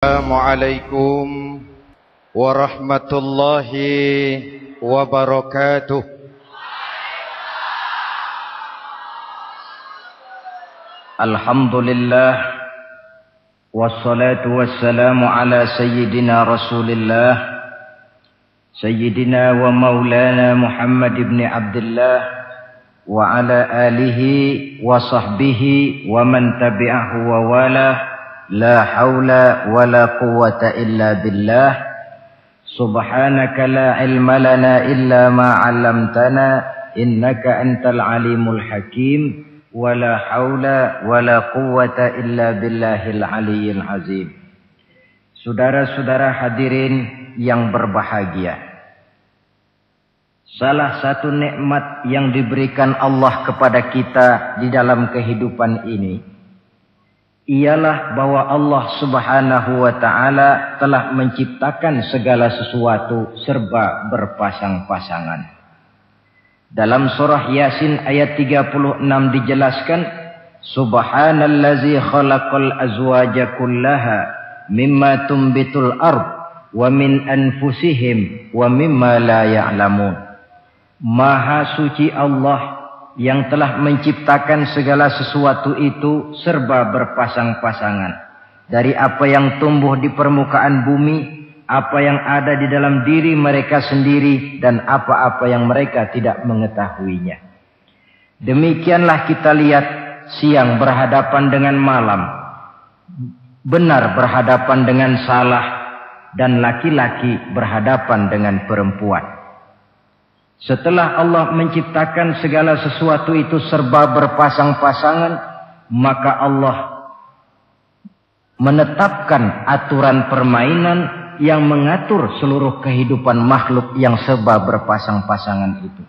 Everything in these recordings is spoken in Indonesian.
Assalamualaikum warahmatullahi wabarakatuh. Alhamdulillah wassalatu wassalamu ala sayyidina Rasulillah sayyidina wa maulana Muhammad ibn Abdullah wa ala alihi wa sahbihi wa man tabi'ahu wa wala. La haula wa la quwwata illa billah. Subhanaka la ilma lana illa ma 'allamtana innaka antal alimul hakim. Wa la haula wa la quwwata illa billahil aliyyil azim. Saudara-saudara hadirin yang berbahagia, salah satu nikmat yang diberikan Allah kepada kita di dalam kehidupan ini ialah bahwa Allah Subhanahu wa ta'ala telah menciptakan segala sesuatu serba berpasang-pasangan. Dalam surah Yasin ayat 36 dijelaskan, Subhanallazi khalaqal azwaja kullaha mimma tumbitul ard wa min anfusihim wa mimma la ya'lamun. Maha suci Allah yang telah menciptakan segala sesuatu itu serba berpasang-pasangan. Dari apa yang tumbuh di permukaan bumi, apa yang ada di dalam diri mereka sendiri, dan apa-apa yang mereka tidak mengetahuinya. Demikianlah kita lihat siang berhadapan dengan malam, benar berhadapan dengan salah, dan laki-laki berhadapan dengan perempuan. Setelah Allah menciptakan segala sesuatu itu serba berpasang-pasangan, maka Allah menetapkan aturan permainan yang mengatur seluruh kehidupan makhluk yang serba berpasang-pasangan itu.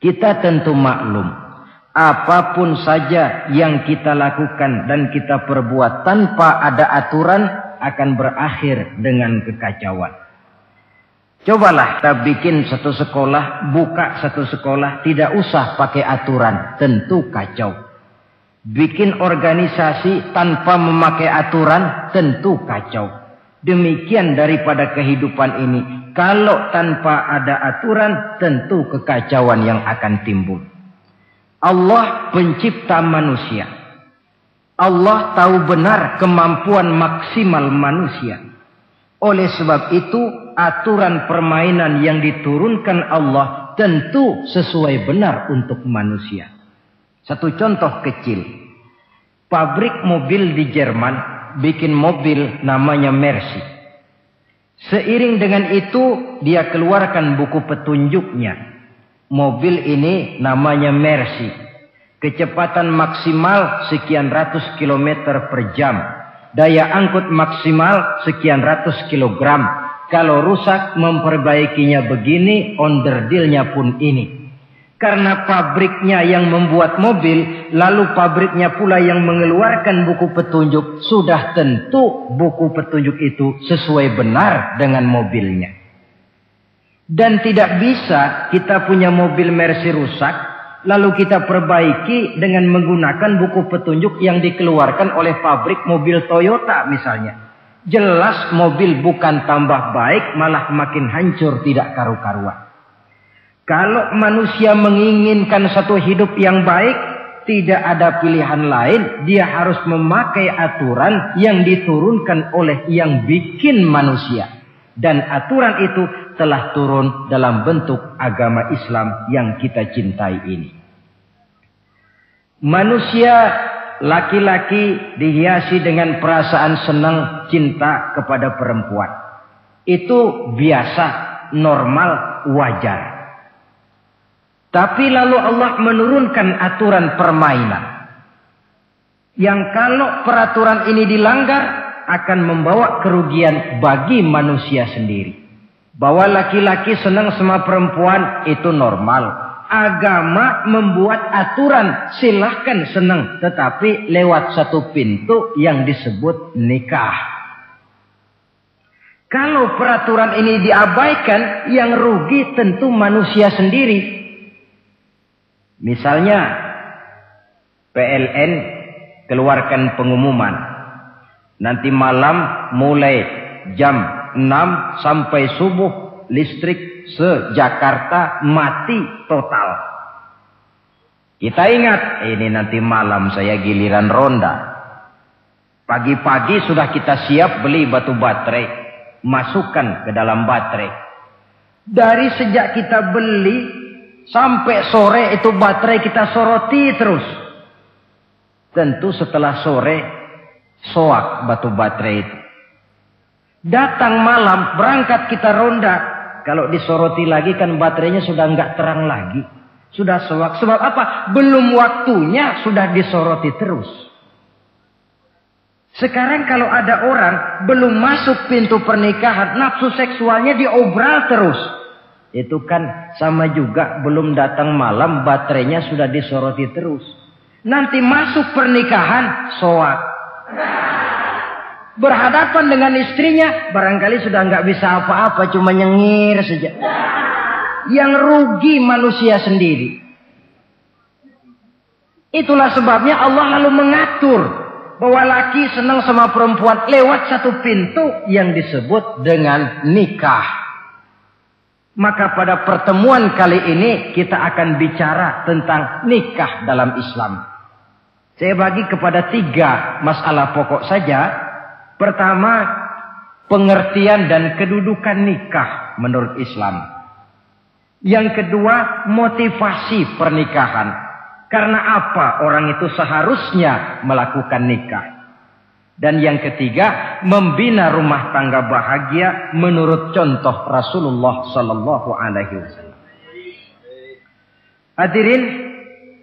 Kita tentu maklum, apapun saja yang kita lakukan dan kita perbuat tanpa ada aturan akan berakhir dengan kekacauan. Cobalah kita bikin satu sekolah, buka satu sekolah, tidak usah pakai aturan, tentu kacau. Bikin organisasi tanpa memakai aturan, tentu kacau. Demikian daripada kehidupan ini, kalau tanpa ada aturan, tentu kekacauan yang akan timbul. Allah pencipta manusia. Allah tahu benar kemampuan maksimal manusia. Oleh sebab itu, aturan permainan yang diturunkan Allah tentu sesuai benar untuk manusia. Satu contoh kecil. Pabrik mobil di Jerman bikin mobil namanya Mercy. Seiring dengan itu dia keluarkan buku petunjuknya. Mobil ini namanya Mercy. Kecepatan maksimal sekian ratus kilometer per jam. Daya angkut maksimal sekian ratus kilogram. Kalau rusak memperbaikinya begini, onderdilnya pun ini. Karena pabriknya yang membuat mobil, lalu pabriknya pula yang mengeluarkan buku petunjuk, sudah tentu buku petunjuk itu sesuai benar dengan mobilnya. Dan tidak bisa kita punya mobil Mercy rusak, lalu kita perbaiki dengan menggunakan buku petunjuk yang dikeluarkan oleh pabrik mobil Toyota misalnya. Jelas mobil bukan tambah baik, malah makin hancur tidak karu-karuan. Kalau manusia menginginkan satu hidup yang baik, tidak ada pilihan lain. Dia harus memakai aturan yang diturunkan oleh yang bikin manusia. Dan aturan itu telah turun dalam bentuk agama Islam yang kita cintai ini. Manusia laki-laki dihiasi dengan perasaan senang cinta kepada perempuan. Itu biasa, normal, wajar. Tapi lalu Allah menurunkan aturan permainan. Yang kalau peraturan ini dilanggar akan membawa kerugian bagi manusia sendiri. Bahwa laki-laki senang sama perempuan itu normal. Agama membuat aturan, silahkan senang, tetapi lewat satu pintu yang disebut nikah. Kalau peraturan ini diabaikan, yang rugi tentu manusia sendiri. Misalnya PLN keluarkan pengumuman, Nanti malam mulai jam 6 sampai subuh listrik se-Jakarta mati total. Kita ingat, ini nanti malam saya giliran ronda. Pagi-pagi sudah kita siap beli batu baterai, masukkan ke dalam baterai. Dari sejak kita beli sampai sore itu baterai kita soroti terus. Tentu setelah sore soak batu baterai itu. Datang malam berangkat kita ronda. Kalau disoroti lagi kan baterainya sudah enggak terang lagi. Sudah soak. Sebab apa? Belum waktunya sudah disoroti terus. Sekarang kalau ada orang belum masuk pintu pernikahan, nafsu seksualnya diobral terus. Itu kan sama juga belum datang malam baterainya sudah disoroti terus. Nanti masuk pernikahan soak. Berhadapan dengan istrinya barangkali sudah nggak bisa apa-apa, cuma nyengir saja. Yang rugi manusia sendiri. Itulah sebabnya Allah lalu mengatur bahwa laki senang sama perempuan lewat satu pintu yang disebut dengan nikah. Maka pada pertemuan kali ini kita akan bicara tentang nikah dalam Islam. Saya bagi kepada 3 masalah pokok saja. Pertama, pengertian dan kedudukan nikah menurut Islam. Yang kedua, motivasi pernikahan. Karena apa orang itu seharusnya melakukan nikah. Dan yang ketiga, membina rumah tangga bahagia menurut contoh Rasulullah sallallahu alaihi wasallam. Hadirin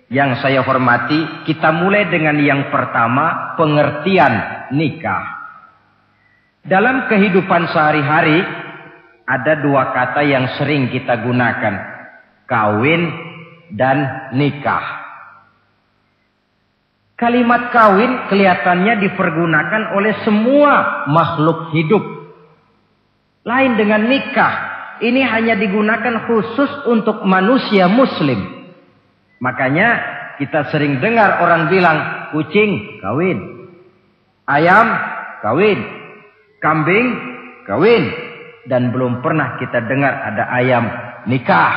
yang saya hormati, kita mulai dengan yang pertama, pengertian nikah. Dalam kehidupan sehari-hari ada 2 kata yang sering kita gunakan, kawin dan nikah. Kalimat kawin kelihatannya dipergunakan oleh semua makhluk hidup. Lain dengan nikah, ini hanya digunakan khusus untuk manusia muslim. Makanya kita sering dengar orang bilang, kucing kawin, ayam kawin, kambing kawin, dan belum pernah kita dengar ada ayam nikah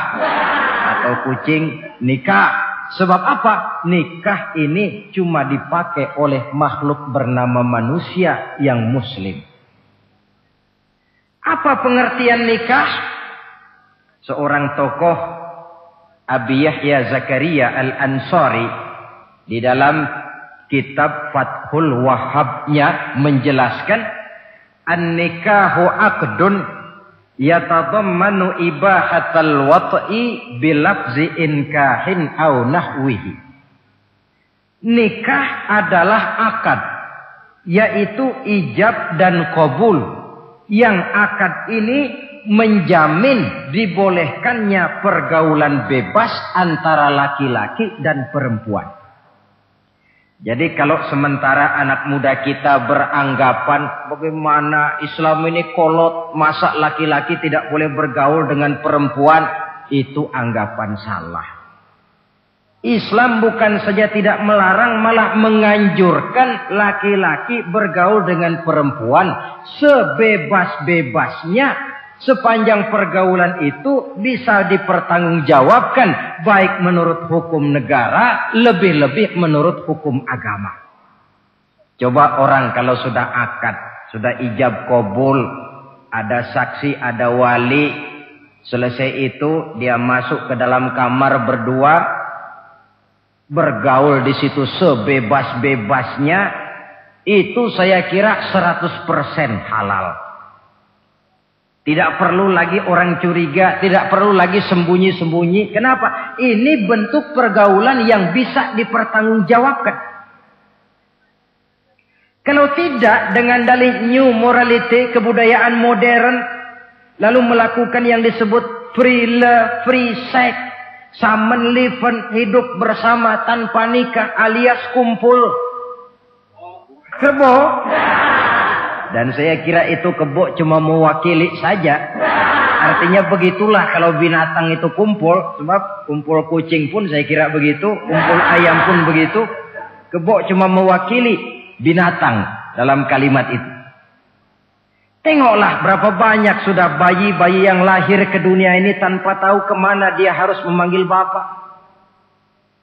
atau kucing nikah. Sebab apa? Nikah ini cuma dipakai oleh makhluk bernama manusia yang muslim. Apa pengertian nikah? Seorang tokoh, Abi Yahya Zakaria Al-Ansari, di dalam kitab Fathul Wahhabnya menjelaskan, an-nikahu aqdun yatadammanu ibahatal wat'i bilafzi inkahin au nahwihi. Nikah adalah akad, yaitu ijab dan qabul. Yang akad ini menjamin dibolehkannya pergaulan bebas antara laki-laki dan perempuan. Jadi kalau sementara anak muda kita beranggapan bagaimana Islam ini kolot, masa laki-laki tidak boleh bergaul dengan perempuan, itu anggapan salah. Islam bukan saja tidak melarang, malah menganjurkan laki-laki bergaul dengan perempuan sebebas-bebasnya. Sepanjang pergaulan itu bisa dipertanggungjawabkan baik menurut hukum negara, lebih-lebih menurut hukum agama. Coba orang kalau sudah akad, sudah ijab qabul, ada saksi, ada wali, selesai itu dia masuk ke dalam kamar berdua, bergaul di situ sebebas-bebasnya, itu saya kira 100% halal. Tidak perlu lagi orang curiga, tidak perlu lagi sembunyi-sembunyi. Kenapa? Ini bentuk pergaulan yang bisa dipertanggungjawabkan. Kalau tidak, dengan dalih new morality, kebudayaan modern, lalu melakukan yang disebut free love, free sex, samen liven, hidup bersama tanpa nikah alias kumpul kebo. Dan saya kira itu kebo cuma mewakili saja. Artinya begitulah kalau binatang itu kumpul. Sebab kumpul kucing pun saya kira begitu. Kumpul ayam pun begitu. Kebo cuma mewakili binatang. dalam kalimat itu. Tengoklah berapa banyak sudah bayi-bayi yang lahir ke dunia ini tanpa tahu kemana dia harus memanggil bapak.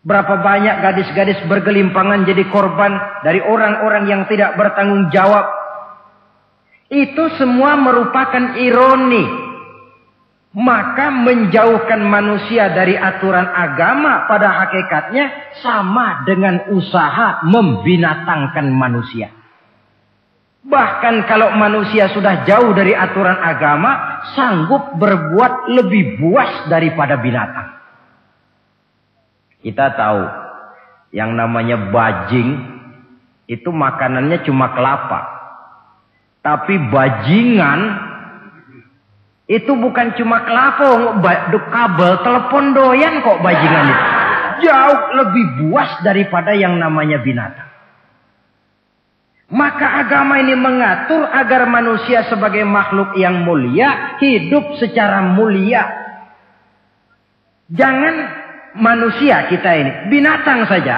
Berapa banyak gadis-gadis bergelimpangan jadi korban dari orang-orang yang tidak bertanggung jawab. Itu semua merupakan ironi. Maka menjauhkan manusia dari aturan agama pada hakikatnya sama dengan usaha membinatangkan manusia. Bahkan kalau manusia sudah jauh dari aturan agama, sanggup berbuat lebih buas daripada binatang. Kita tahu yang namanya bajing itu makanannya cuma kelapa. Tapi bajingan itu bukan cuma kelapa, kabel telepon doyan kok bajingan itu. Jauh lebih buas daripada yang namanya binatang. Maka agama ini mengatur agar manusia sebagai makhluk yang mulia hidup secara mulia. Jangan manusia kita ini, binatang saja.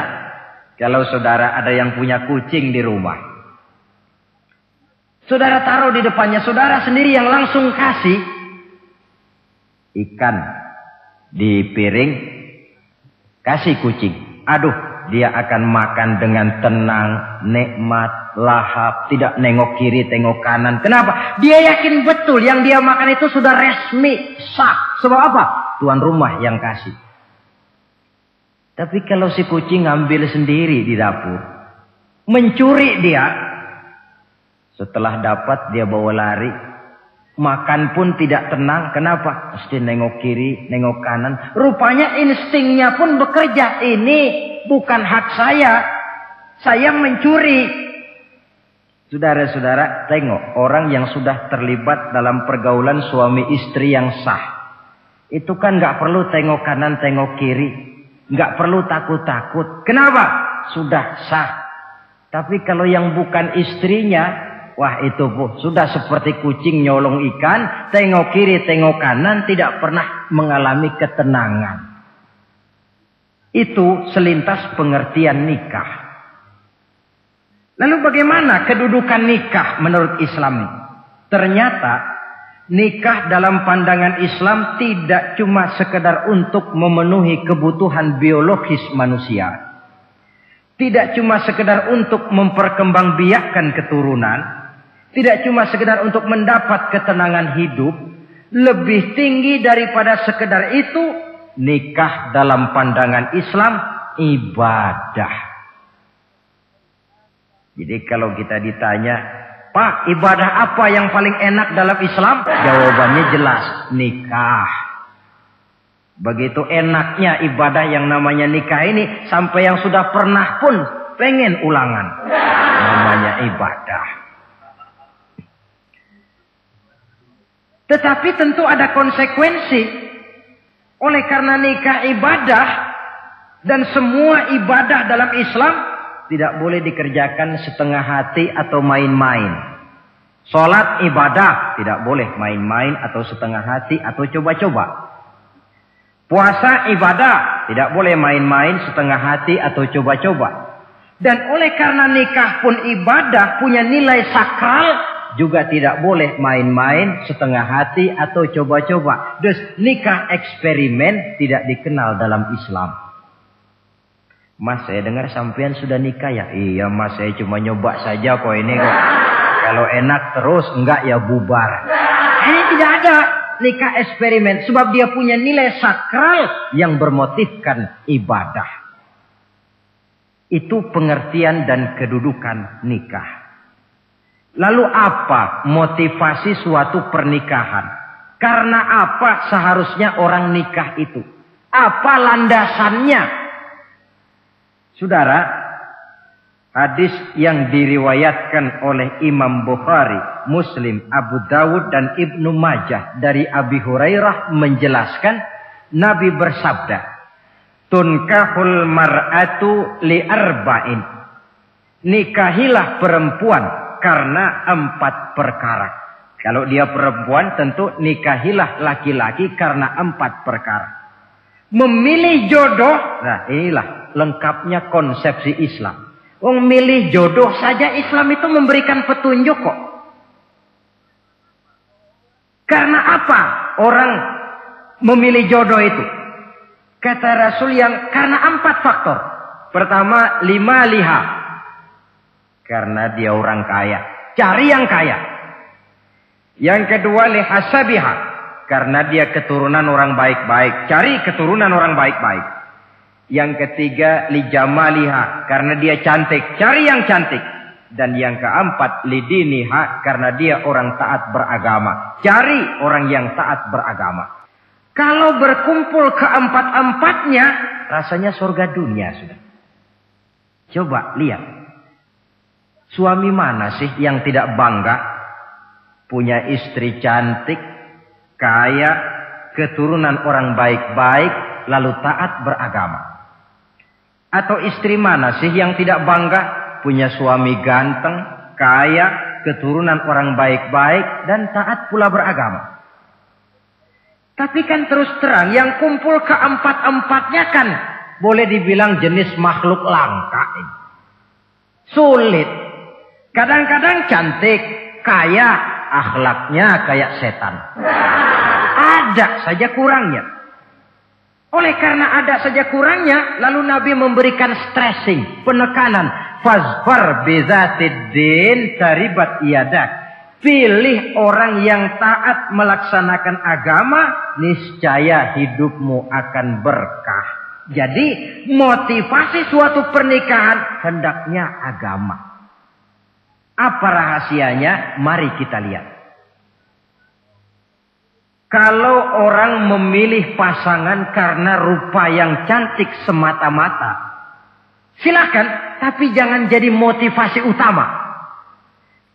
Kalau saudara ada yang punya kucing di rumah, saudara taruh di depannya, saudara sendiri yang langsung kasih ikan di piring, kasih kucing. Aduh, dia akan makan dengan tenang, nikmat, lahap, tidak nengok kiri, tengok kanan. Kenapa? Dia yakin betul yang dia makan itu sudah resmi, sah. Sebab apa? Tuan rumah yang kasih. Tapi kalau si kucing ngambil sendiri di dapur, mencuri dia, setelah dapat dia bawa lari, makan pun tidak tenang. Kenapa? Mesti nengok kiri, nengok kanan. Rupanya instingnya pun bekerja. Ini bukan hak saya mencuri. Saudara-saudara, tengok orang yang sudah terlibat dalam pergaulan suami istri yang sah. Itu kan gak perlu tengok kanan, tengok kiri. Gak perlu takut-takut. Kenapa? Sudah sah. Tapi kalau yang bukan istrinya, wah itu bu, sudah seperti kucing nyolong ikan, tengok kiri, tengok kanan, tidak pernah mengalami ketenangan. Itu selintas pengertian nikah. Lalu bagaimana kedudukan nikah menurut Islam? Ternyata nikah dalam pandangan Islam tidak cuma sekedar untuk memenuhi kebutuhan biologis manusia. Tidak cuma sekedar untuk memperkembangbiakkan keturunan. Tidak cuma sekedar untuk mendapat ketenangan hidup. Lebih tinggi daripada sekedar itu, nikah dalam pandangan Islam ibadah. Jadi kalau kita ditanya, Pak, ibadah apa yang paling enak dalam Islam? Jawabannya jelas, nikah. Begitu enaknya ibadah yang namanya nikah ini, sampai yang sudah pernah pun pengen ulangan. Namanya ibadah. Tetapi tentu ada konsekuensi. Oleh karena nikah ibadah, dan semua ibadah dalam Islam tidak boleh dikerjakan setengah hati atau main-main. Sholat ibadah tidak boleh main-main atau setengah hati atau coba-coba. Puasa ibadah tidak boleh main-main, setengah hati atau coba-coba. Dan oleh karena nikah pun ibadah, punya nilai sakral, juga tidak boleh main-main, setengah hati atau coba-coba. Dus nikah eksperimen tidak dikenal dalam Islam. Mas, saya dengar sampean sudah nikah ya? Iya mas, saya cuma nyoba saja kok ini kok. Kalau enak terus, enggak ya bubar. Ini tidak ada nikah eksperimen. Sebab dia punya nilai sakral yang bermotifkan ibadah. Itu pengertian dan kedudukan nikah. Lalu apa motivasi suatu pernikahan? Karena apa seharusnya orang nikah itu? Apa landasannya? Saudara, hadis yang diriwayatkan oleh Imam Bukhari, Muslim, Abu Dawud dan Ibnu Majah dari Abi Hurairah menjelaskan Nabi bersabda, "Tunkahul mar'atu li arba'in." Nikahilah perempuan karena 4 perkara. Kalau dia perempuan tentu nikahilah laki-laki karena 4 perkara. Memilih jodoh, nah inilah lengkapnya konsepsi Islam. Wong milih jodoh saja Islam itu memberikan petunjuk kok. Karena apa orang memilih jodoh itu? Kata Rasul karena 4 faktor. Pertama, 5 liha. Karena dia orang kaya. Cari yang kaya. Yang kedua, lihasabiha. Karena dia keturunan orang baik-baik. Cari keturunan orang baik-baik. Yang ketiga, lijamaliha. Karena dia cantik. Cari yang cantik. Dan yang keempat, lidiniha. Karena dia orang taat beragama. Cari orang yang taat beragama. Kalau berkumpul keempat-empatnya, rasanya surga dunia sudah. Coba lihat. Suami mana sih yang tidak bangga punya istri cantik, kaya, keturunan orang baik-baik, lalu taat beragama? Atau istri mana sih yang tidak bangga punya suami ganteng, kaya, keturunan orang baik-baik, dan taat pula beragama? Tapi kan terus terang yang kumpul keempat-empatnya kan boleh dibilang jenis makhluk langka ini. Sulit. Kadang-kadang cantik, kaya, akhlaknya kayak setan. Ada saja kurangnya. Oleh karena ada saja kurangnya, lalu Nabi memberikan stressing, penekanan. Fazfar bizatiddin taribat iyadak. Pilih orang yang taat melaksanakan agama, niscaya hidupmu akan berkah. Jadi motivasi suatu pernikahan hendaknya agama. Apa rahasianya? Mari kita lihat. Kalau orang memilih pasangan karena rupa yang cantik semata-mata, silakan, tapi jangan jadi motivasi utama.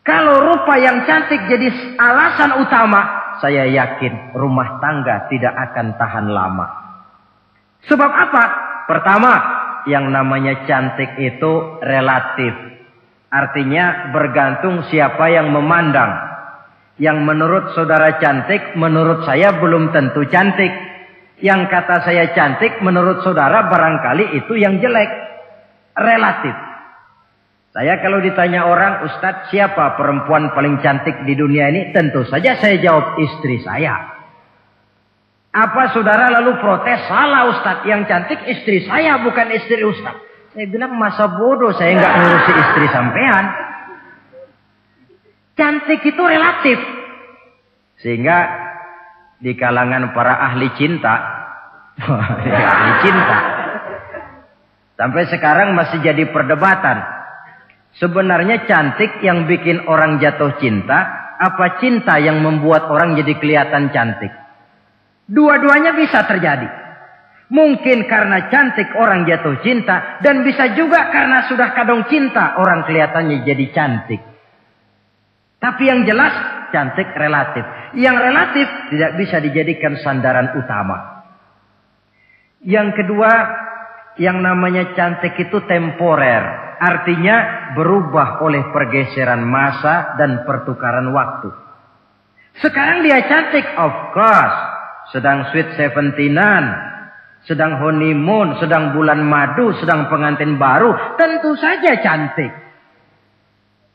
Kalau rupa yang cantik jadi alasan utama, saya yakin rumah tangga tidak akan tahan lama. Sebab apa? Pertama, yang namanya cantik itu relatif. Artinya bergantung siapa yang memandang. Yang menurut saudara cantik, menurut saya belum tentu cantik. Yang kata saya cantik, menurut saudara barangkali itu yang jelek. Relatif. Saya kalau ditanya orang, Ustadz siapa perempuan paling cantik di dunia ini? Tentu saja saya jawab istri saya. Apa saudara lalu protes? Salah Ustadz, yang cantik istri saya bukan istri Ustadz. Saya bilang masa bodoh saya nggak ngurusi istri sampean. Cantik itu relatif. Sehingga di kalangan para ahli cinta, ahli cinta, sampai sekarang masih jadi perdebatan. Sebenarnya cantik yang bikin orang jatuh cinta, apa cinta yang membuat orang jadi kelihatan cantik? Dua-duanya bisa terjadi. Mungkin karena cantik orang jatuh cinta, dan bisa juga karena sudah kadung cinta orang kelihatannya jadi cantik. Tapi yang jelas cantik relatif. Yang relatif tidak bisa dijadikan sandaran utama. Yang kedua, yang namanya cantik itu temporer. Artinya berubah oleh pergeseran masa dan pertukaran waktu. Sekarang dia cantik, of course. Sedang sweet 17-an, sedang honeymoon, sedang bulan madu, sedang pengantin baru. Tentu saja cantik.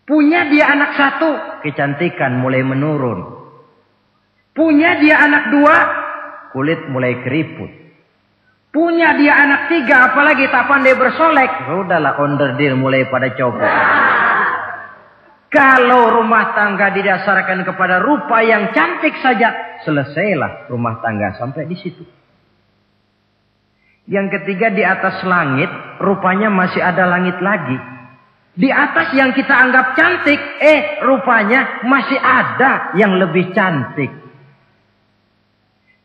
Punya dia anak 1, kecantikan mulai menurun. Punya dia anak 2, kulit mulai keriput. Punya dia anak 3, apalagi tak pandai bersolek. Sudahlah onderdil mulai pada copot. Kalau rumah tangga didasarkan kepada rupa yang cantik saja, selesailah rumah tangga sampai di situ. Yang ketiga, di atas langit, rupanya masih ada langit lagi. Di atas yang kita anggap cantik, rupanya masih ada yang lebih cantik.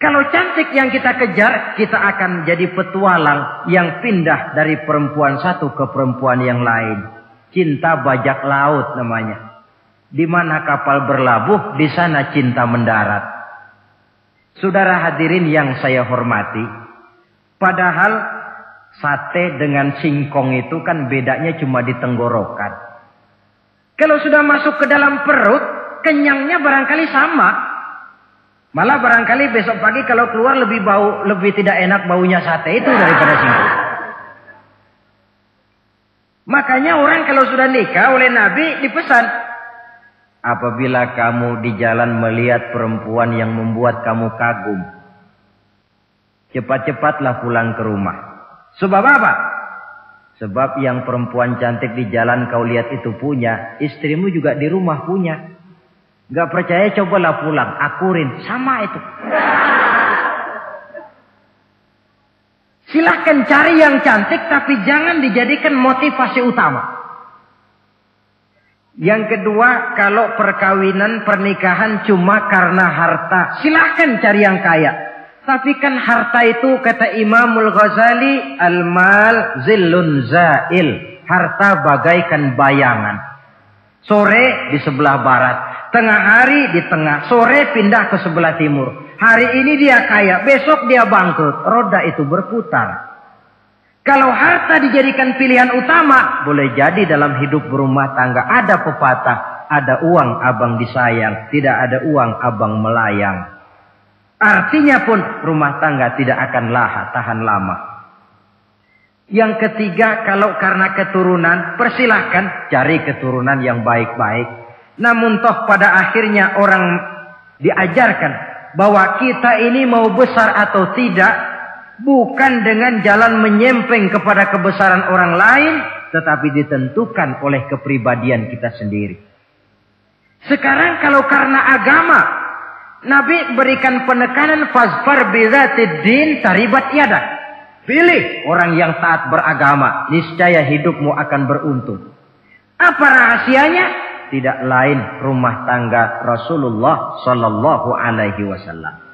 Kalau cantik yang kita kejar, kita akan jadi petualang yang pindah dari perempuan satu ke perempuan yang lain. Cinta bajak laut namanya. Di mana kapal berlabuh, di sana cinta mendarat. Saudara hadirin yang saya hormati, padahal sate dengan singkong itu kan bedanya cuma di tenggorokan. Kalau sudah masuk ke dalam perut, kenyangnya barangkali sama. Malah barangkali besok pagi kalau keluar lebih tidak enak baunya sate itu daripada singkong. Makanya orang kalau sudah nikah oleh Nabi dipesan, apabila kamu di jalan melihat perempuan yang membuat kamu kagum, cepat-cepatlah pulang ke rumah. Sebab apa? Sebab yang perempuan cantik di jalan kau lihat itu punya, istrimu juga di rumah punya. Gak percaya cobalah pulang, akurin, sama itu. Silahkan cari yang cantik, tapi jangan dijadikan motivasi utama. Yang kedua, kalau perkawinan, pernikahan cuma karena harta, silahkan cari yang kaya. Tapi kan harta itu, kata Imamul Ghazali, al-mal zillun zail. Harta bagaikan bayangan. Sore di sebelah barat, tengah hari di tengah, sore pindah ke sebelah timur. Hari ini dia kaya, besok dia bangkrut. Roda itu berputar. Kalau harta dijadikan pilihan utama, boleh jadi dalam hidup berumah tangga ada pepatah, ada uang abang disayang, tidak ada uang abang melayang. Artinya pun rumah tangga tidak akan tahan lama. Yang ketiga, kalau karena keturunan, persilahkan cari keturunan yang baik-baik. Namun toh pada akhirnya orang diajarkan bahwa kita ini mau besar atau tidak, bukan dengan jalan menyempeng kepada kebesaran orang lain, tetapi ditentukan oleh kepribadian kita sendiri. Sekarang kalau karena agama, Nabi berikan penekanan fazfar bizatid din taribat yadak. Pilih orang yang taat beragama, niscaya hidupmu akan beruntung. Apa rahasianya? Tidak lain rumah tangga Rasulullah Sallallahu Alaihi Wasallam.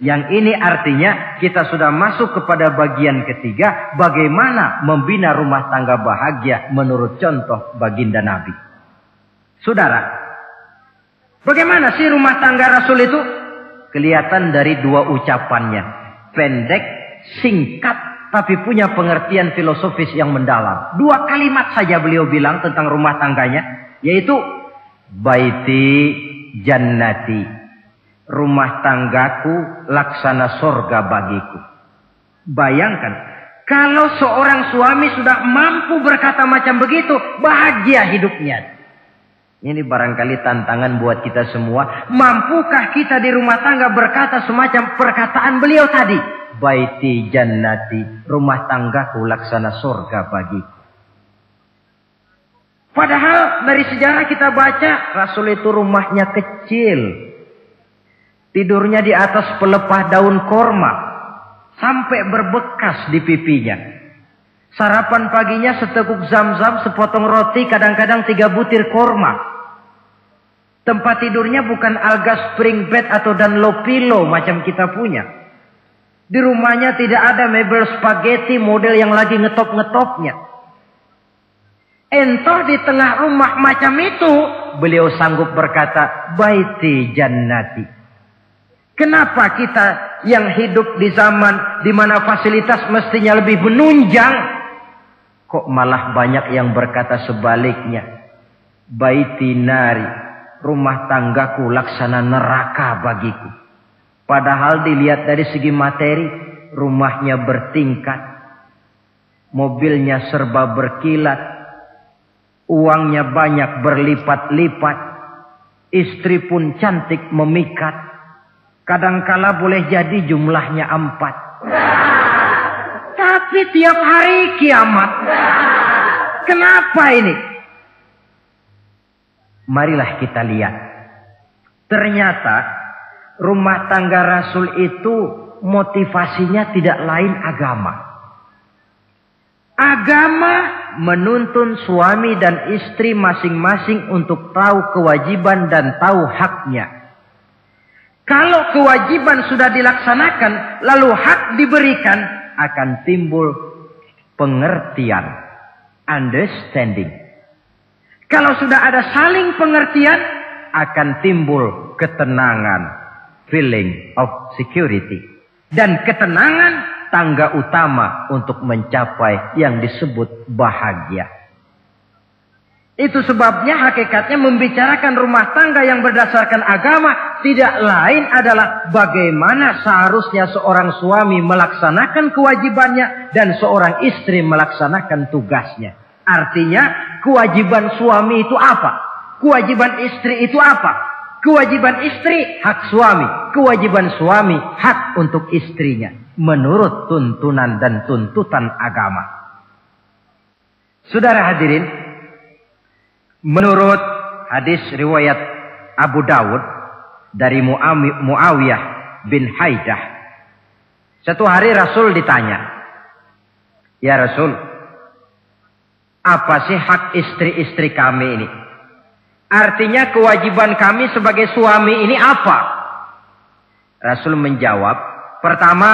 Yang ini artinya kita sudah masuk kepada bagian ketiga, bagaimana membina rumah tangga bahagia menurut contoh baginda Nabi. Saudara, bagaimana sih rumah tangga Rasul itu? Kelihatan dari dua ucapannya, pendek, singkat, tapi punya pengertian filosofis yang mendalam. Dua kalimat saja beliau bilang tentang rumah tangganya, yaitu baiti jannati, rumah tanggaku laksana sorga bagiku. Bayangkan, kalau seorang suami sudah mampu berkata macam begitu, bahagia hidupnya. Ini barangkali tantangan buat kita semua. Mampukah kita di rumah tangga berkata semacam perkataan beliau tadi? Baiti jannati, rumah tanggaku laksana sorga bagiku. Padahal dari sejarah kita baca, Rasul itu rumahnya kecil. Tidurnya di atas pelepah daun korma. Sampai berbekas di pipinya. Sarapan paginya seteguk zam-zam, sepotong roti, kadang-kadang 3 butir korma. Tempat tidurnya bukan alga spring bed atau Dunlopillow macam kita punya. Di rumahnya tidak ada mebel spaghetti model yang lagi ngetop-ngetopnya. Entoh di tengah rumah macam itu, beliau sanggup berkata, baiti jannati. Kenapa kita yang hidup di zaman di mana fasilitas mestinya lebih menunjang, kok malah banyak yang berkata sebaliknya? Baiti nari, rumah tanggaku laksana neraka bagiku. Padahal dilihat dari segi materi, rumahnya bertingkat, mobilnya serba berkilat, uangnya banyak berlipat-lipat, istri pun cantik memikat, kadangkala boleh jadi jumlahnya 4. Tapi tiap hari kiamat. Kenapa ini? Marilah kita lihat. Ternyata rumah tangga Rasul itu motivasinya tidak lain agama. Agama menuntun suami dan istri masing-masing untuk tahu kewajiban dan tahu haknya. Kalau kewajiban sudah dilaksanakan, lalu hak diberikan, akan timbul pengertian, understanding. Kalau sudah ada saling pengertian, akan timbul ketenangan, feeling of security. Dan ketenangan tangga utama untuk mencapai yang disebut bahagia. Itu sebabnya hakikatnya membicarakan rumah tangga yang berdasarkan agama tidak lain adalah bagaimana seharusnya seorang suami melaksanakan kewajibannya dan seorang istri melaksanakan tugasnya. Artinya kewajiban suami itu apa? Kewajiban istri itu apa? Kewajiban istri hak suami. Kewajiban suami hak untuk istrinya. Menurut tuntunan dan tuntutan agama. Saudara hadirin, menurut hadis riwayat Abu Dawud dari Muawiyah bin Haidah. Satu hari Rasul ditanya, "Ya Rasul, apa sih hak istri-istri kami ini? Artinya kewajiban kami sebagai suami ini apa?" Rasul menjawab, pertama,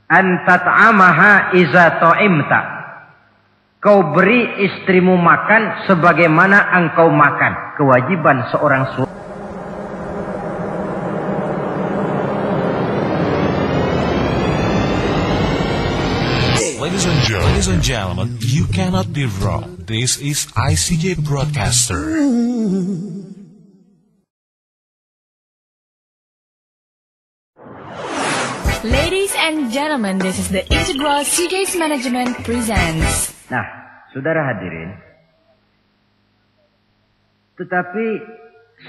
"Antat'amaha iza ta'imta." Kau beri istrimu makan sebagaimana engkau makan. Kewajiban seorang suami. Ladies and gentlemen, you cannot be wrong. This is ICJ Broadcaster. Ladies and gentlemen, this is the Integral CJ's Management presents. Nah, saudara hadirin. Tetapi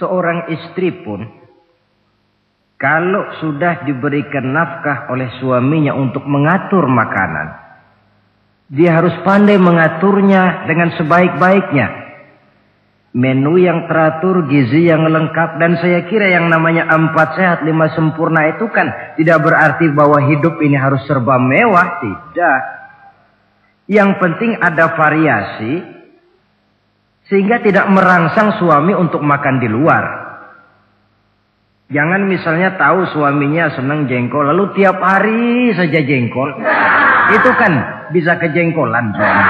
seorang istri pun, kalau sudah diberikan nafkah oleh suaminya untuk mengatur makanan, dia harus pandai mengaturnya dengan sebaik-baiknya. Menu yang teratur, gizi yang lengkap. Dan saya kira yang namanya 4 sehat 5 sempurna itu kan tidak berarti bahwa hidup ini harus serba mewah. Tidak. Yang penting ada variasi. Sehingga tidak merangsang suami untuk makan di luar. Jangan misalnya tahu suaminya senang jengkol, lalu tiap hari saja jengkol. Itu kan bisa kejengkolan suami.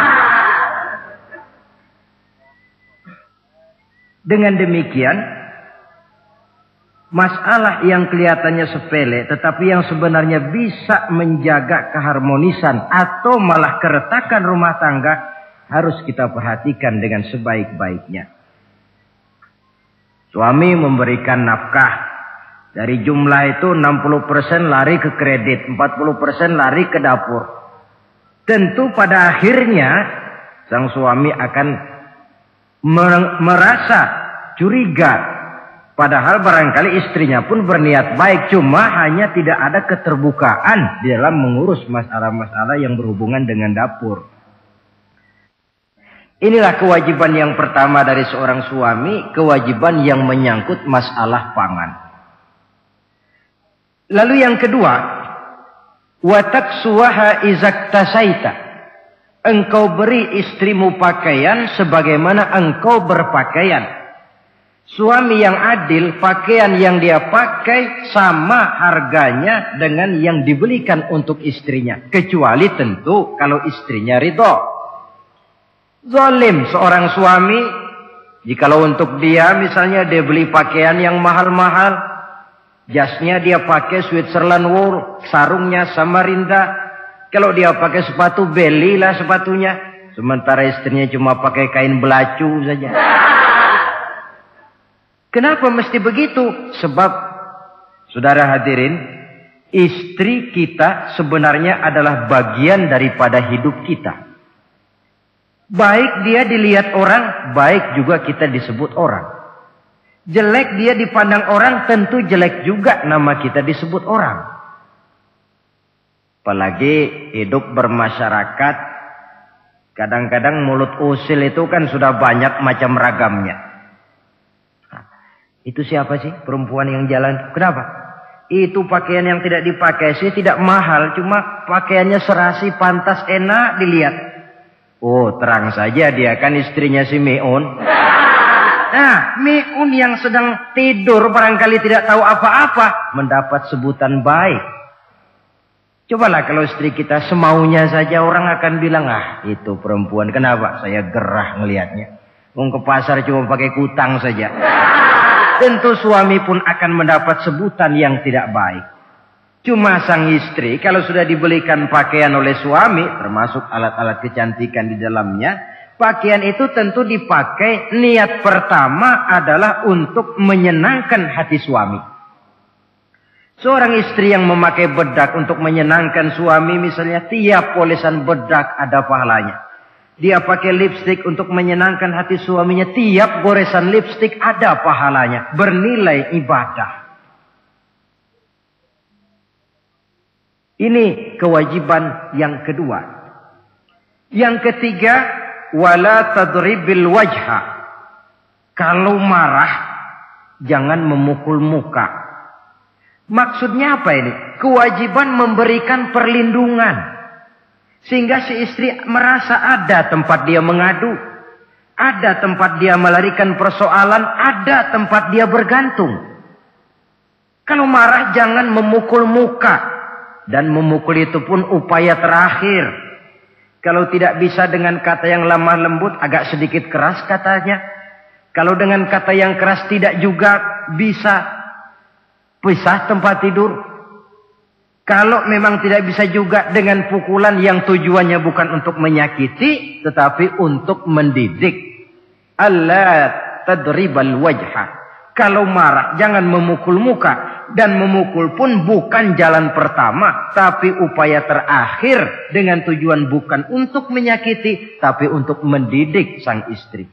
Dengan demikian, masalah yang kelihatannya sepele, tetapi yang sebenarnya bisa menjaga keharmonisan atau malah keretakan rumah tangga, harus kita perhatikan dengan sebaik-baiknya. Suami memberikan nafkah. Dari jumlah itu 60% lari ke kredit, 40% lari ke dapur. Tentu pada akhirnya sang suami akan merasa curiga. Padahal barangkali istrinya pun berniat baik. Cuma hanya tidak ada keterbukaan di dalam mengurus masalah-masalah yang berhubungan dengan dapur. Inilah kewajiban yang pertama dari seorang suami. Kewajiban yang menyangkut masalah pangan. Lalu yang kedua, wataksuwaha izaktasaita. Engkau beri istrimu pakaian sebagaimana engkau berpakaian. Suami yang adil, pakaian yang dia pakai sama harganya dengan yang dibelikan untuk istrinya. Kecuali tentu kalau istrinya ridho. Zalim seorang suami, jikalau untuk dia misalnya dia beli pakaian yang mahal-mahal. Jasnya dia pakai Switzerland wool, sarungnya Samarinda. Kalau dia pakai sepatu, belilah sepatunya. Sementara istrinya cuma pakai kain belacu saja. Kenapa mesti begitu? Sebab, saudara hadirin, istri kita sebenarnya adalah bagian daripada hidup kita. Baik dia dilihat orang, baik juga kita disebut orang. Jelek dia dipandang orang, tentu jelek juga nama kita disebut orang. Apalagi hidup bermasyarakat, kadang-kadang mulut usil itu kan sudah banyak macam ragamnya. Itu siapa sih perempuan yang jalan? Kenapa? Itu pakaian yang tidak dipakai sih tidak mahal, cuma pakaiannya serasi, pantas, enak dilihat. Oh, terang saja dia kan istrinya si Meun. Nah, Meun yang sedang tidur barangkali tidak tahu apa-apa mendapat sebutan baik. Cobalah kalau istri kita semaunya saja, orang akan bilang, ah itu perempuan. Kenapa? Saya gerah ngelihatnya. Mau ke pasar cuma pakai kutang saja. Tentu suami pun akan mendapat sebutan yang tidak baik. Cuma sang istri kalau sudah dibelikan pakaian oleh suami, termasuk alat-alat kecantikan di dalamnya, pakaian itu tentu dipakai, niat pertama adalah untuk menyenangkan hati suami. Seorang istri yang memakai bedak untuk menyenangkan suami misalnya, tiap polesan bedak ada pahalanya. Dia pakai lipstik untuk menyenangkan hati suaminya. Tiap goresan lipstik ada pahalanya. Bernilai ibadah. Ini kewajiban yang kedua. Yang ketiga, wala tadribil wajha. Kalau marah, jangan memukul muka. Maksudnya apa ini? Kewajiban memberikan perlindungan. Sehingga si istri merasa ada tempat dia mengadu. Ada tempat dia melarikan persoalan. Ada tempat dia bergantung. Kalau marah jangan memukul muka. Dan memukul itu pun upaya terakhir. Kalau tidak bisa dengan kata yang lemah lembut, agak sedikit keras katanya. Kalau dengan kata yang keras tidak juga bisa pisah tempat tidur. Kalau memang tidak bisa juga dengan pukulan yang tujuannya bukan untuk menyakiti, tetapi untuk mendidik. Allah tadribal wajha. Kalau marah jangan memukul muka. Dan memukul pun bukan jalan pertama, tapi upaya terakhir dengan tujuan bukan untuk menyakiti, tapi untuk mendidik sang istri.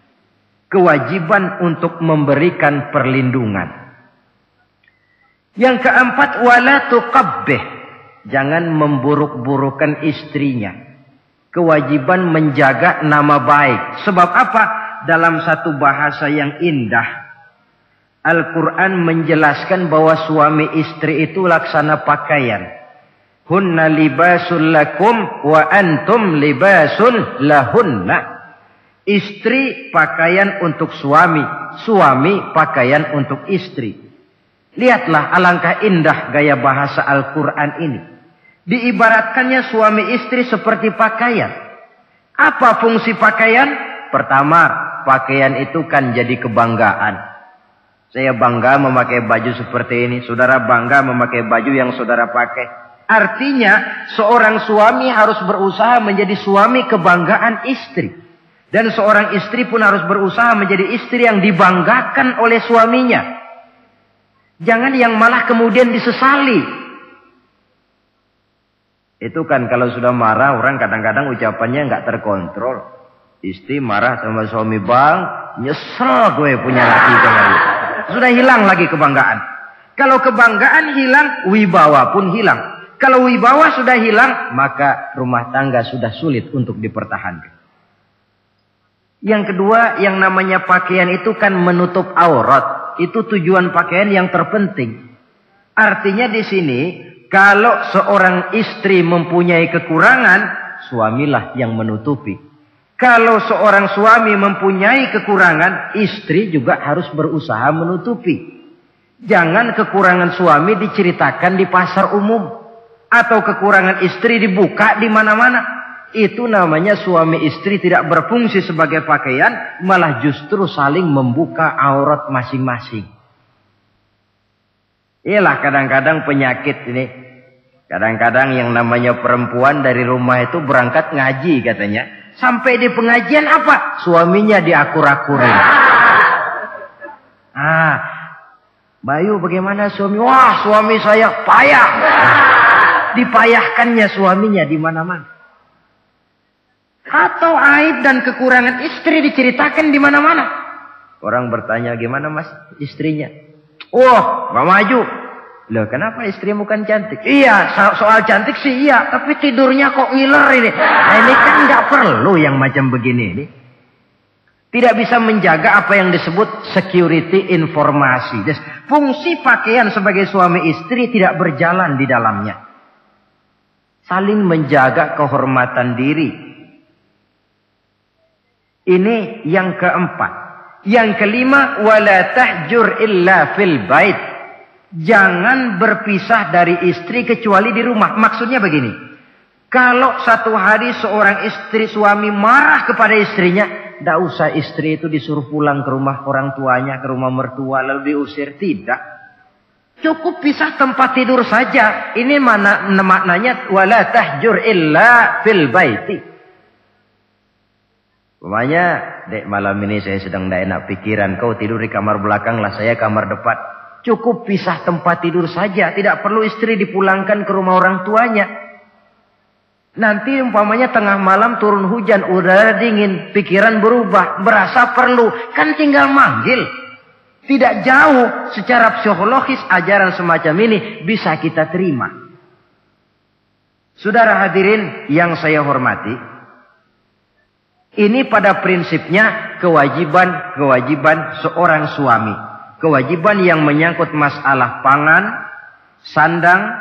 Kewajiban untuk memberikan perlindungan. Yang keempat, wala tuqabbih. Jangan memburuk-burukan istrinya. Kewajiban menjaga nama baik. Sebab apa? Dalam satu bahasa yang indah, Al-Quran menjelaskan bahwa suami istri itu laksana pakaian. Hunna libasul lakum wa antum libasun lahunna. Istri pakaian untuk suami. Suami pakaian untuk istri. Lihatlah alangkah indah gaya bahasa Al-Quran ini. Diibaratkannya suami istri seperti pakaian. Apa fungsi pakaian? Pertama, pakaian itu kan jadi kebanggaan. Saya bangga memakai baju seperti ini. Saudara bangga memakai baju yang saudara pakai. Artinya seorang suami harus berusaha menjadi suami kebanggaan istri. Dan seorang istri pun harus berusaha menjadi istri yang dibanggakan oleh suaminya. Jangan yang malah kemudian disesali. Itu kan kalau sudah marah orang kadang-kadang ucapannya nggak terkontrol. Istri marah sama suami, bang, nyesel gue punya laki kemarin. Sudah hilang lagi kebanggaan. Kalau kebanggaan hilang, wibawa pun hilang. Kalau wibawa sudah hilang, maka rumah tangga sudah sulit untuk dipertahankan. Yang kedua, yang namanya pakaian itu kan menutup aurat. Itu tujuan pakaian yang terpenting. Artinya di sini, kalau seorang istri mempunyai kekurangan, suamilah yang menutupi. Kalau seorang suami mempunyai kekurangan, istri juga harus berusaha menutupi. Jangan kekurangan suami diceritakan di pasar umum. Atau kekurangan istri dibuka di mana-mana. Itu namanya suami istri tidak berfungsi sebagai pakaian, malah justru saling membuka aurat masing-masing. Iyalah kadang-kadang penyakit ini. Kadang-kadang yang namanya perempuan dari rumah itu berangkat ngaji katanya. Sampai di pengajian apa? Suaminya diakur-akurin. Bayu bagaimana suami? Wah, suami saya payah. Dipayahkannya suaminya di mana-mana. Atau aib dan kekurangan istri diceritakan di mana-mana. Orang bertanya, gimana mas istrinya? Wah, gak maju. Loh, kenapa istrimu kan cantik? Iya, soal cantik sih iya, tapi tidurnya kok ngiler ini. Nah, ini kan nggak perlu yang macam begini ini. Tidak bisa menjaga apa yang disebut security informasi. Jadi, fungsi pakaian sebagai suami istri tidak berjalan di dalamnya. Saling menjaga kehormatan diri. Ini yang keempat. Yang kelima, wala tahjur illa fil bait. Jangan berpisah dari istri kecuali di rumah. Maksudnya begini. Kalau satu hari seorang istri suami marah kepada istrinya, tidak usah istri itu disuruh pulang ke rumah orang tuanya, ke rumah mertua lalu diusir. Tidak. Cukup pisah tempat tidur saja. Ini maknanya wala tahjur illa fil baiti. Umpamanya, dek malam ini saya sedang tidak enak pikiran. Kau tidur di kamar belakang lah, saya kamar depan. Cukup pisah tempat tidur saja. Tidak perlu istri dipulangkan ke rumah orang tuanya. Nanti umpamanya tengah malam turun hujan, udara dingin, pikiran berubah, berasa perlu, kan tinggal manggil. Tidak jauh secara psikologis ajaran semacam ini bisa kita terima. Saudara hadirin yang saya hormati, ini pada prinsipnya kewajiban seorang suami. Kewajiban yang menyangkut masalah pangan, sandang,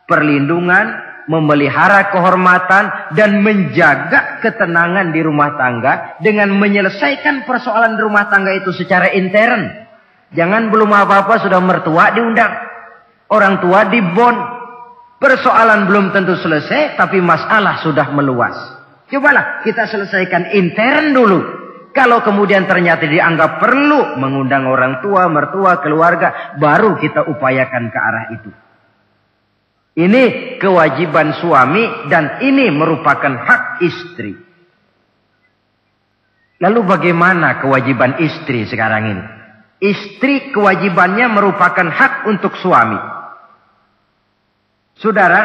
perlindungan, memelihara kehormatan dan menjaga ketenangan di rumah tangga dengan menyelesaikan persoalan rumah tangga itu secara intern. Jangan belum apa-apa sudah mertua diundang, orang tua dibon. Persoalan belum tentu selesai tapi masalah sudah meluas. Cobalah kita selesaikan intern dulu. Kalau kemudian ternyata dianggap perlu mengundang orang tua, mertua, keluarga, baru kita upayakan ke arah itu. Ini kewajiban suami dan ini merupakan hak istri. Lalu bagaimana kewajiban istri sekarang ini? Istri kewajibannya merupakan hak untuk suami. Saudara,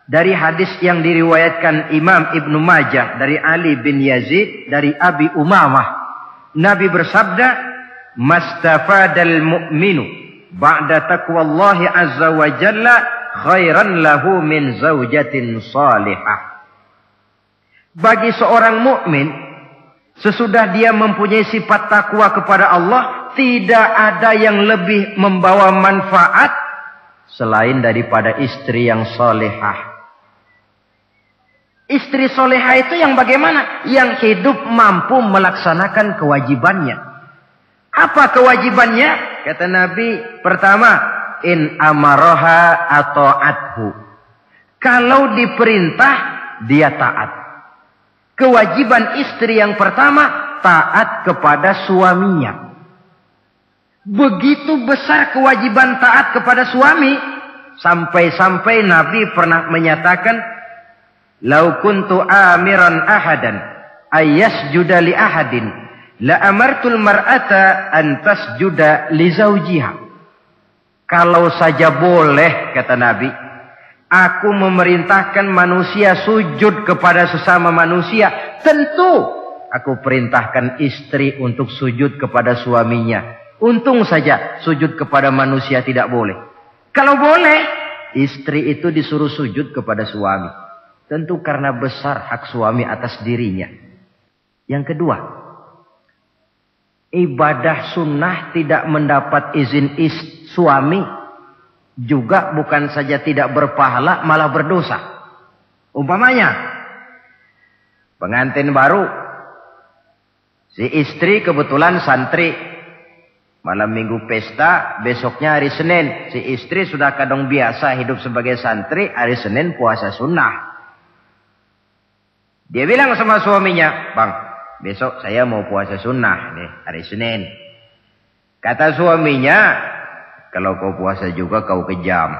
dari hadis yang diriwayatkan Imam Ibnu Majah dari Ali bin Yazid dari Abi Umamah, Nabi bersabda, "Mastafadal mu'minu ba'da taqwallahi azza wa jalla khairan lahu min zaujatin salihah." Bagi seorang mukmin, sesudah dia mempunyai sifat takwa kepada Allah, tidak ada yang lebih membawa manfaat selain daripada istri yang salihah. Istri salihah itu yang bagaimana? Yang hidup mampu melaksanakan kewajibannya. Apa kewajibannya? Kata Nabi, pertama, in amaroha atau athu. Kalau diperintah, dia taat. Kewajiban istri yang pertama, taat kepada suaminya. Begitu besar kewajiban taat kepada suami, sampai-sampai Nabi pernah menyatakan, "Lau kuntu amiran ahadan ayyasjuda li ahadin, la amartul mar'ata an tasjuda li zawjiha." Kalau saja boleh, kata Nabi, aku memerintahkan manusia sujud kepada sesama manusia, tentu aku perintahkan istri untuk sujud kepada suaminya. Untung saja sujud kepada manusia tidak boleh. Kalau boleh, istri itu disuruh sujud kepada suami. Tentu karena besar hak suami atas dirinya. Yang kedua, ibadah sunnah tidak mendapat izin suami juga bukan saja tidak berpahala, malah berdosa. Umpamanya, pengantin baru, si istri kebetulan santri, malam minggu pesta, besoknya hari Senin, si istri sudah kadang biasa hidup sebagai santri, hari Senin puasa sunnah. Dia bilang sama suaminya, "Bang, besok saya mau puasa sunnah nih, hari Senin." Kata suaminya, "Kalau kau puasa juga kau kejam.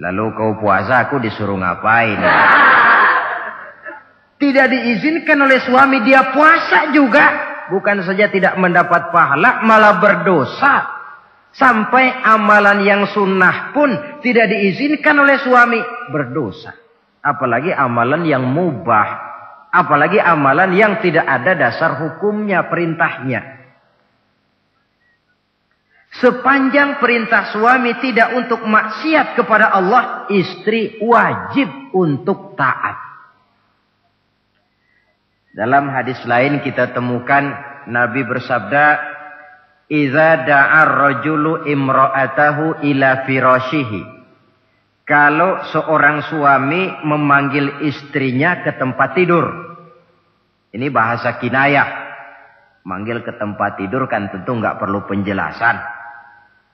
Lalu kau puasa aku disuruh ngapain?" Tidak diizinkan oleh suami, dia puasa juga. Bukan saja tidak mendapat pahala, malah berdosa. Sampai amalan yang sunnah pun tidak diizinkan oleh suami, berdosa. Apalagi amalan yang mubah. Apalagi amalan yang tidak ada dasar hukumnya, perintahnya. Sepanjang perintah suami tidak untuk maksiat kepada Allah, istri wajib untuk taat. Dalam hadis lain kita temukan Nabi bersabda, "Idza da'ar rajulu imra'atahu ila firashihi." Kalau seorang suami memanggil istrinya ke tempat tidur. Ini bahasa kinayah. Manggil ke tempat tidur kan tentu enggak perlu penjelasan.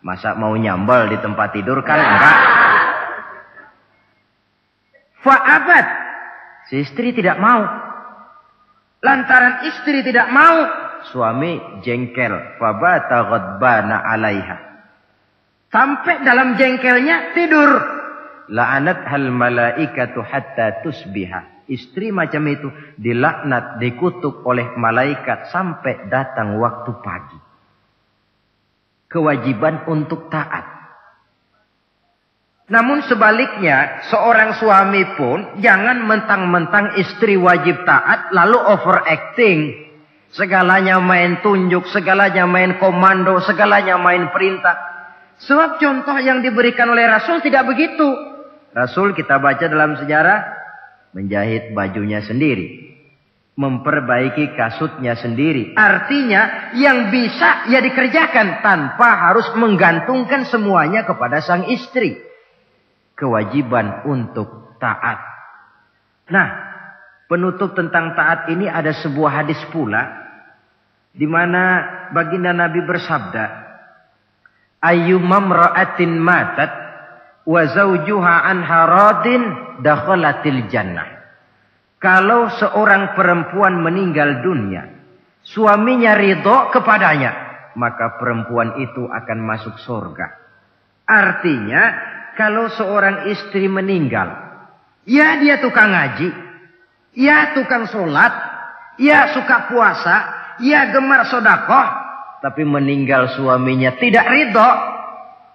Masa mau nyambal di tempat tidur kan enggak. Fa'abat. Si istri tidak mau. Lantaran istri tidak mau, suami jengkel. Fabata ghadbana 'alaiha. Sampai dalam jengkelnya tidur. La'anat hal malaikatu hatta tusbiha. Istri macam itu dilaknat, dikutuk oleh malaikat sampai datang waktu pagi. Kewajiban untuk taat. Namun sebaliknya, seorang suami pun jangan mentang-mentang istri wajib taat lalu overacting. Segalanya main tunjuk, segalanya main komando, segalanya main perintah. Sebab contoh yang diberikan oleh Rasul tidak begitu. Rasul kita baca dalam sejarah menjahit bajunya sendiri, memperbaiki kasutnya sendiri. Artinya yang bisa ya dikerjakan tanpa harus menggantungkan semuanya kepada sang istri. Kewajiban untuk taat. Nah, penutup tentang taat ini ada sebuah hadis pula di mana baginda Nabi bersabda, ayyumam ra'atin matat wa zawjuha anha radin dakhalatil jannah. Kalau seorang perempuan meninggal dunia, suaminya ridho kepadanya, maka perempuan itu akan masuk surga. Artinya, kalau seorang istri meninggal, ya dia tukang ngaji, ya tukang sholat, ya suka puasa, ya gemar sedekah, tapi meninggal suaminya tidak ridho,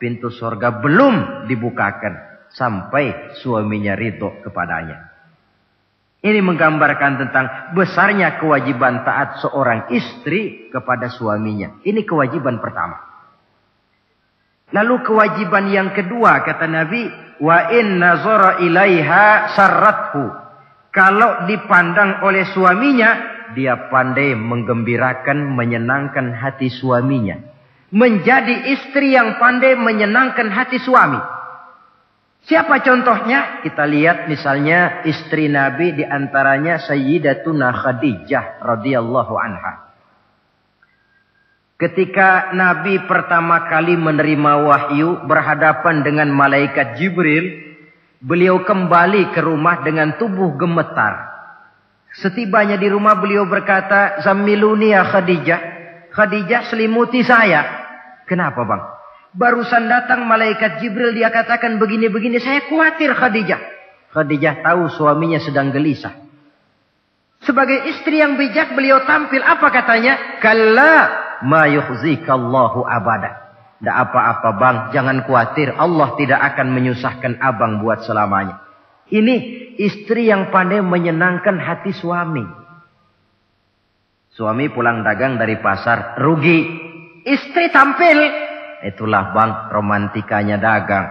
pintu surga belum dibukakan sampai suaminya ridho kepadanya. Ini menggambarkan tentang besarnya kewajiban taat seorang istri kepada suaminya. Ini kewajiban pertama. Lalu kewajiban yang kedua kata Nabi, wa in nazara ilaiha sarrathu. Kalau dipandang oleh suaminya, dia pandai menggembirakan, menyenangkan hati suaminya. Menjadi istri yang pandai menyenangkan hati suami. Siapa contohnya? Kita lihat misalnya istri Nabi diantaranya Sayyidatuna Khadijah radhiyallahu anha. Ketika Nabi pertama kali menerima wahyu berhadapan dengan malaikat Jibril, beliau kembali ke rumah dengan tubuh gemetar. Setibanya di rumah beliau berkata, "Zammiluni ya Khadijah." Khadijah, selimuti saya. Kenapa bang? Barusan datang malaikat Jibril, dia katakan begini-begini, saya khawatir Khadijah. Khadijah tahu suaminya sedang gelisah. Sebagai istri yang bijak beliau tampil, apa katanya? Kalla ma yukhzikallahu abada. Tidak apa-apa bang, jangan khawatir, Allah tidak akan menyusahkan abang buat selamanya. Ini istri yang pandai menyenangkan hati suami. Suami pulang dagang dari pasar, rugi. Istri tampil. Itulah bang romantikanya dagang.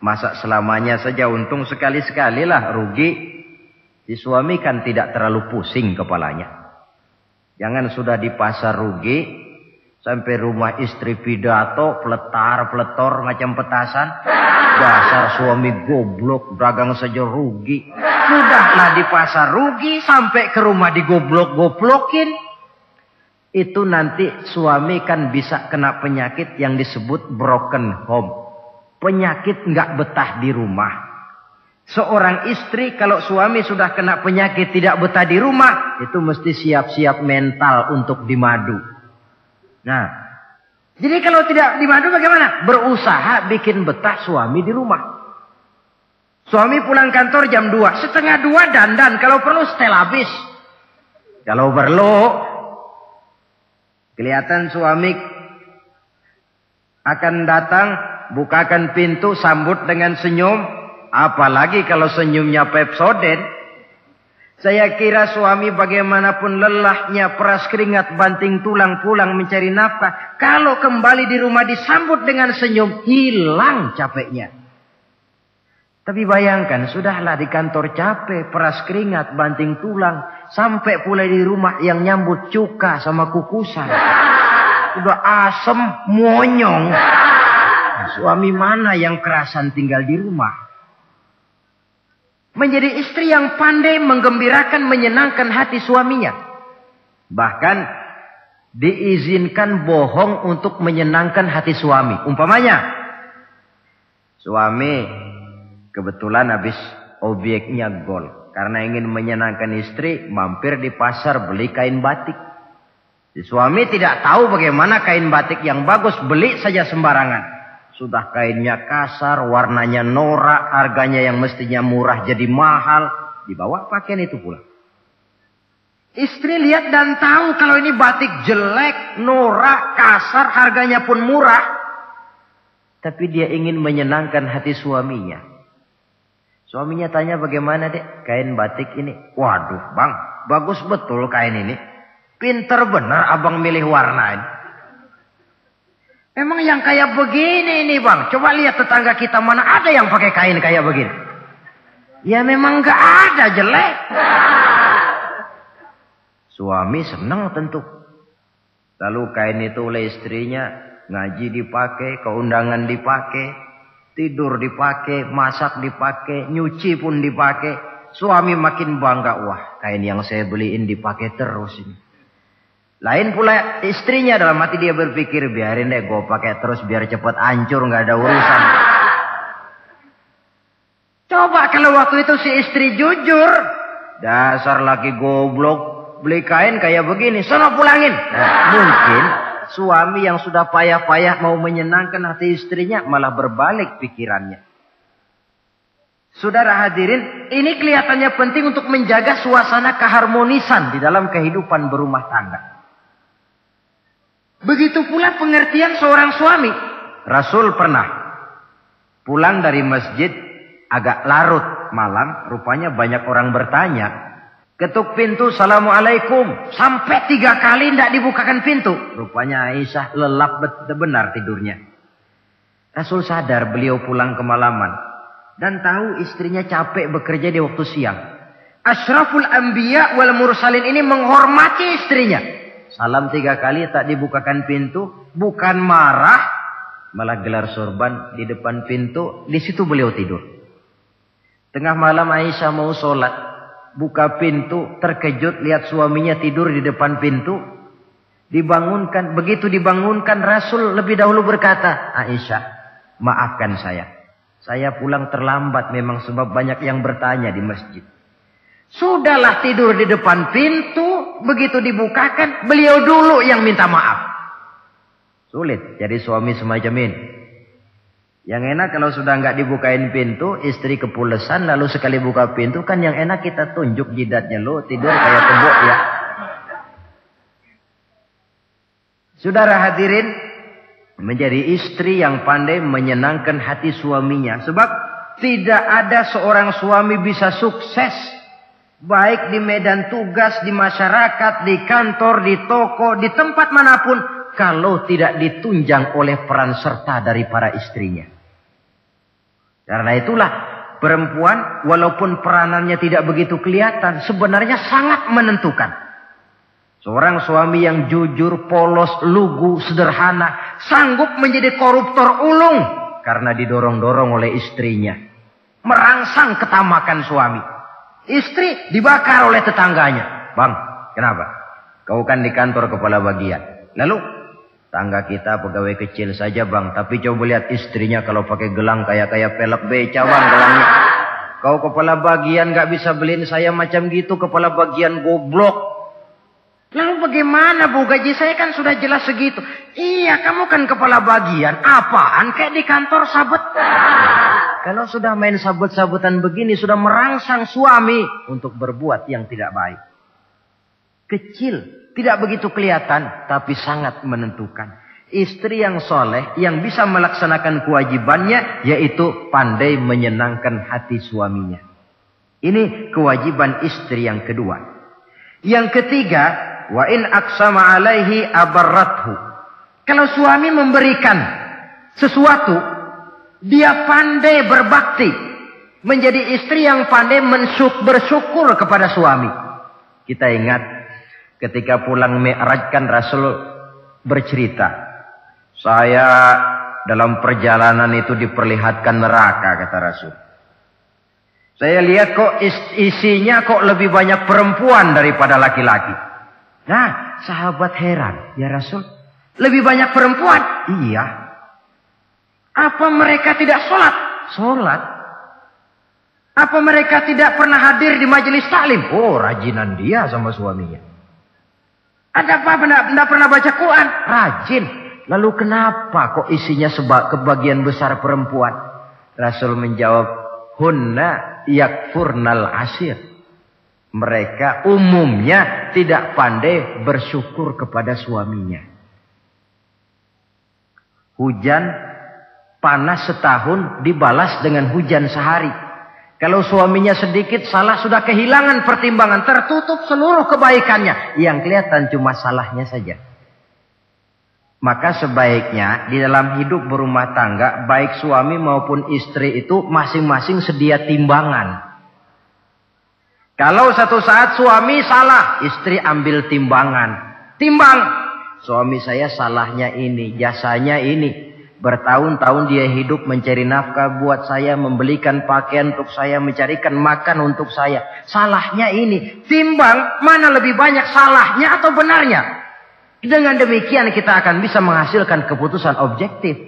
Masa selamanya saja untung sekali-sekali lah rugi. Si suami kan tidak terlalu pusing kepalanya. Jangan sudah di pasar rugi, sampai rumah istri pidato, peletar-peletor macam petasan. Dasar suami goblok, dagang saja rugi. Sudahlah di pasar rugi, sampai ke rumah digoblok-goblokin. Itu nanti suami kan bisa kena penyakit yang disebut broken home. Penyakit nggak betah di rumah. Seorang istri kalau suami sudah kena penyakit tidak betah di rumah, itu mesti siap-siap mental untuk dimadu. Nah, jadi kalau tidak dimadu bagaimana? Berusaha bikin betah suami di rumah. Suami pulang kantor jam 2, setengah 2 dandan, kalau perlu setel habis. Kalau perlu kelihatan suami akan datang, bukakan pintu, sambut dengan senyum. Apalagi kalau senyumnya Pepsodent. Saya kira suami bagaimanapun lelahnya, peras keringat, banting tulang, pulang mencari nafkah. Kalau kembali di rumah disambut dengan senyum, hilang capeknya. Tapi bayangkan, sudahlah di kantor capek, peras keringat, banting tulang. Sampai pula di rumah yang nyambut cuka sama kukusan. Udah asem, monyong. Suami mana yang kerasan tinggal di rumah? Menjadi istri yang pandai menggembirakan, menyenangkan hati suaminya. Bahkan diizinkan bohong untuk menyenangkan hati suami. Umpamanya, suami kebetulan habis obyeknya gol. Karena ingin menyenangkan istri, mampir di pasar beli kain batik. Si suami tidak tahu bagaimana kain batik yang bagus, beli saja sembarangan. Sudah kainnya kasar, warnanya norak, harganya yang mestinya murah jadi mahal. Dibawa pakaian itu pula. Istri lihat dan tahu kalau ini batik jelek, norak, kasar, harganya pun murah. Tapi dia ingin menyenangkan hati suaminya. Suaminya tanya, bagaimana dek kain batik ini? Waduh bang, bagus betul kain ini. Pinter benar abang milih warna ini. Memang yang kayak begini ini bang. Coba lihat tetangga kita, mana ada yang pakai kain kayak begini. Ya memang gak ada, jelek. Suami senang tentu. Lalu kain itu oleh istrinya, ngaji dipakai, keundangan dipakai, tidur dipakai, masak dipakai, nyuci pun dipakai. Suami makin bangga, wah kain yang saya beliin dipakai terus ini. Lain pula istrinya, dalam hati dia berpikir, biarin deh gue pakai terus biar cepat hancur, nggak ada urusan. Coba kalau waktu itu si istri jujur, dasar laki goblok, beli kain kayak begini, sono pulangin. Nah, mungkin suami yang sudah payah-payah mau menyenangkan hati istrinya malah berbalik pikirannya. Saudara hadirin, ini kelihatannya penting untuk menjaga suasana keharmonisan di dalam kehidupan berumah tangga. Begitu pula pengertian seorang suami. Rasul pernah pulang dari masjid agak larut malam, rupanya banyak orang bertanya. Ketuk pintu, Assalamualaikum. Sampai 3 kali tidak dibukakan pintu. Rupanya Aisyah lelap benar tidurnya. Rasul sadar beliau pulang kemalaman. Dan tahu istrinya capek bekerja di waktu siang. Ashraful Anbiya wal Mursalin ini menghormati istrinya. Salam 3 kali tak dibukakan pintu. Bukan marah, malah gelar sorban di depan pintu. Di situ beliau tidur. Tengah malam Aisyah mau sholat. Buka pintu, terkejut lihat suaminya tidur di depan pintu. Dibangunkan. Begitu dibangunkan, Rasul lebih dahulu berkata, Aisyah, maafkan saya. Saya pulang terlambat memang sebab banyak yang bertanya di masjid. Sudahlah tidur di depan pintu. Begitu dibukakan, beliau dulu yang minta maaf. Sulit jadi suami semacam ini. Yang enak kalau sudah nggak dibukain pintu, istri kepulesan lalu sekali buka pintu, kan yang enak kita tunjuk jidatnya, lo tidur kayak tembok ya. Saudara hadirin, menjadi istri yang pandai menyenangkan hati suaminya. Sebab tidak ada seorang suami bisa sukses, baik di medan tugas, di masyarakat, di kantor, di toko, di tempat manapun, kalau tidak ditunjang oleh peran serta dari para istrinya. Karena itulah perempuan walaupun peranannya tidak begitu kelihatan, sebenarnya sangat menentukan. Seorang suami yang jujur, polos, lugu, sederhana, sanggup menjadi koruptor ulung karena didorong-dorong oleh istrinya. Merangsang ketamakan suami. Istri dibakar oleh tetangganya. Bang, kenapa? Kau kan di kantor kepala bagian. Lalu tangga kita pegawai kecil saja bang. Tapi coba lihat istrinya kalau pakai gelang kayak pelek beca bang gelangnya. Kau kepala bagian gak bisa beliin saya macam gitu. Kepala bagian goblok. Lalu bagaimana bu, gaji saya kan sudah jelas segitu. Iya kamu kan kepala bagian. Apaan kayak di kantor sabet. Kalau sudah main sabet-sabetan begini, sudah merangsang suami untuk berbuat yang tidak baik. Kecil. Tidak begitu kelihatan, tapi sangat menentukan. Istri yang soleh, yang bisa melaksanakan kewajibannya, yaitu pandai menyenangkan hati suaminya. Ini kewajiban istri yang kedua. Yang ketiga, wa in aqsama alaihi abarrathu. Kalau suami memberikan sesuatu, dia pandai berbakti. Menjadi istri yang pandai bersyukur kepada suami. Kita ingat, ketika pulang Mi'raj kan Rasul bercerita. Saya dalam perjalanan itu diperlihatkan neraka, kata Rasul. Saya lihat kok isinya kok lebih banyak perempuan daripada laki-laki. Nah, sahabat heran. Ya Rasul, lebih banyak perempuan? Iya. Apa mereka tidak sholat? Sholat. Apa mereka tidak pernah hadir di majelis taklim? Oh, rajinan dia sama suaminya. Ada apa? Tidak pernah baca Quran? Rajin. Lalu kenapa kok isinya kebagian besar perempuan? Rasul menjawab, hunna yakfurnal asir. Mereka umumnya tidak pandai bersyukur kepada suaminya. Hujan Panas setahun dibalas dengan hujan sehari. Kalau suaminya sedikit salah sudah kehilangan pertimbangan. Tertutup seluruh kebaikannya. Yang kelihatan cuma salahnya saja. Maka sebaiknya di dalam hidup berumah tangga, baik suami maupun istri itu masing-masing sedia timbangan. Kalau satu saat suami salah, istri ambil timbangan. Timbang, suami saya salahnya ini, jasanya ini. Bertahun-tahun dia hidup mencari nafkah buat saya, membelikan pakaian untuk saya, mencarikan makan untuk saya. Salahnya ini. Timbang, mana lebih banyak salahnya atau benarnya? Dengan demikian kita akan bisa menghasilkan keputusan objektif.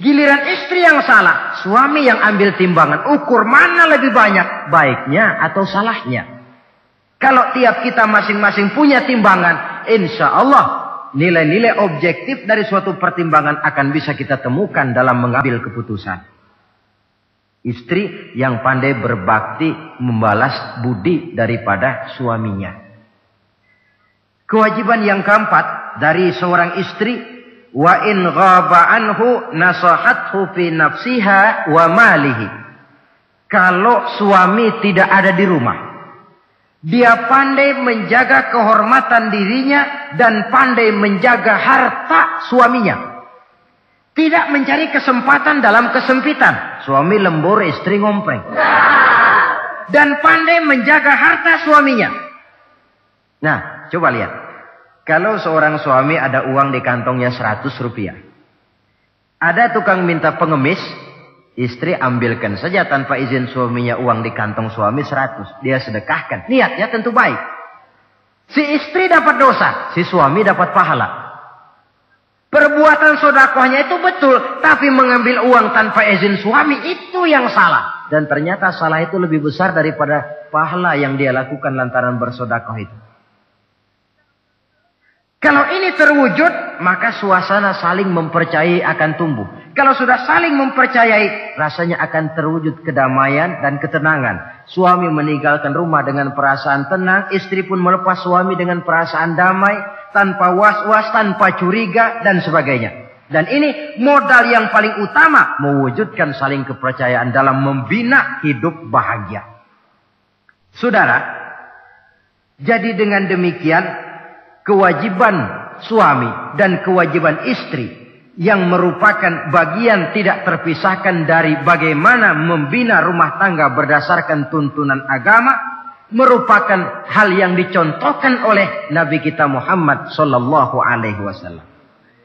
Giliran istri yang salah, suami yang ambil timbangan. Ukur mana lebih banyak, baiknya atau salahnya. Kalau tiap kita masing-masing punya timbangan, insya Allah nilai-nilai objektif dari suatu pertimbangan akan bisa kita temukan dalam mengambil keputusan. Istri yang pandai berbakti membalas budi daripada suaminya. Kewajiban yang keempat dari seorang istri, wa in ghaba anhu nasahathu fi nafsiha wa malihi. Kalau suami tidak ada di rumah, dia pandai menjaga kehormatan dirinya dan pandai menjaga harta suaminya. Tidak mencari kesempatan dalam kesempitan. Suami lembur, istri ngompreng. Dan pandai menjaga harta suaminya. Nah, coba lihat. Kalau seorang suami ada uang di kantongnya 100 rupiah. Ada tukang minta pengemis. Istri ambilkan saja tanpa izin suaminya uang di kantong suami 100. Dia sedekahkan. Niatnya tentu baik. Si istri dapat dosa. Si suami dapat pahala. Perbuatan sedekahnya itu betul. Tapi mengambil uang tanpa izin suami itu yang salah. Dan ternyata salah itu lebih besar daripada pahala yang dia lakukan lantaran bersedekah itu. Kalau ini terwujud, maka suasana saling mempercayai akan tumbuh. Kalau sudah saling mempercayai, rasanya akan terwujud kedamaian dan ketenangan. Suami meninggalkan rumah dengan perasaan tenang, istri pun melepas suami dengan perasaan damai, tanpa was-was, tanpa curiga, dan sebagainya. Dan ini modal yang paling utama, mewujudkan saling kepercayaan dalam membina hidup bahagia. Saudara, jadi dengan demikian, kewajiban suami dan kewajiban istri yang merupakan bagian tidak terpisahkan dari bagaimana membina rumah tangga berdasarkan tuntunan agama merupakan hal yang dicontohkan oleh Nabi kita Muhammad sallallahu alaihi wasallam.